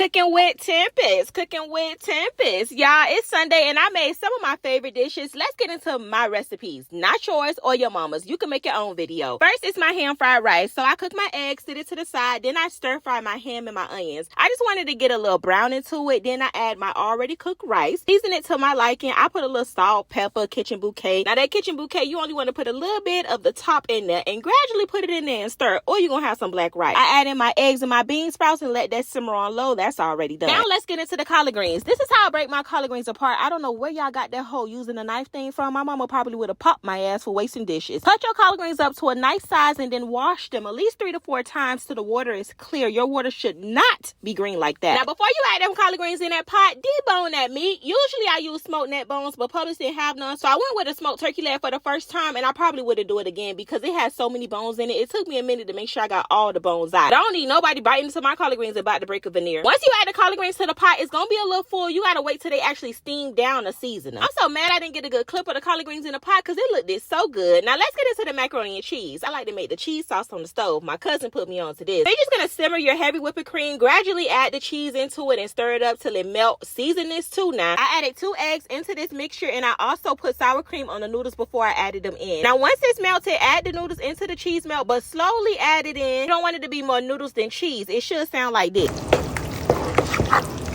Cooking with Tempest. Cooking with Tempest. Y'all, it's Sunday and I made some of my favorite dishes. Let's get into my recipes. Not yours or your mama's. You can make your own video. First, it's my ham fried rice. So I cook my eggs, sit it to the side. Then I stir fry my ham and my onions. I just wanted to get a little brown into it. Then I add my already cooked rice. Season it to my liking. I put a little salt, pepper, kitchen bouquet. Now that kitchen bouquet, you only want to put a little bit of the top in there and gradually put it in there and stir, or you're going to have some black rice. I add in my eggs and my bean sprouts and let that simmer on low. That's already done. Now let's get into the collard greens. This is how I break my collard greens apart. I don't know where y'all got that whole using a knife thing from. My mama probably would have popped my ass for wasting dishes. Cut your collard greens up to a nice size and then wash them at least 3 to 4 times till the water is clear. Your water should not be green like that. Now before you add them collard greens in that pot, debone that meat. Usually I use smoked neck bones, but Publix didn't have none, so I went with a smoked turkey leg for the first time, and I probably would have do it again because it has so many bones in it. It took me a minute to make sure I got all the bones out. I don't need nobody biting into my collard greens about to break a veneer. Once you add the collard greens to the pot, it's gonna be a little full. You gotta wait till they actually steam down the seasoning. I'm so mad I didn't get a good clip of the collard greens in the pot because it looked so good. Now let's get into the macaroni and cheese. I like to make the cheese sauce on the stove. My cousin put me on to this. So you're just gonna simmer your heavy whipping cream, gradually add the cheese into it and stir it up till it melts. Season this too now. I added 2 eggs into this mixture and I also put sour cream on the noodles before I added them in. Now once it's melted, add the noodles into the cheese melt, but slowly add it in. You don't want it to be more noodles than cheese. It should sound like this.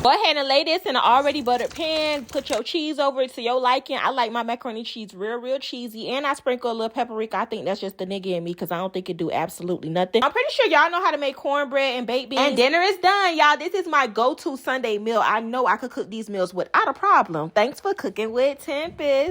Go ahead and lay this in an already buttered pan. Put your cheese over it to your liking. I like my macaroni cheese real cheesy. And I sprinkle a little paprika. I think that's just the nigga in me because I don't think it do absolutely nothing. I'm pretty sure y'all know how to make cornbread and baked beans. And dinner is done, y'all. This is my go-to Sunday meal. I know I could cook these meals without a problem. Thanks for cooking with Tempest.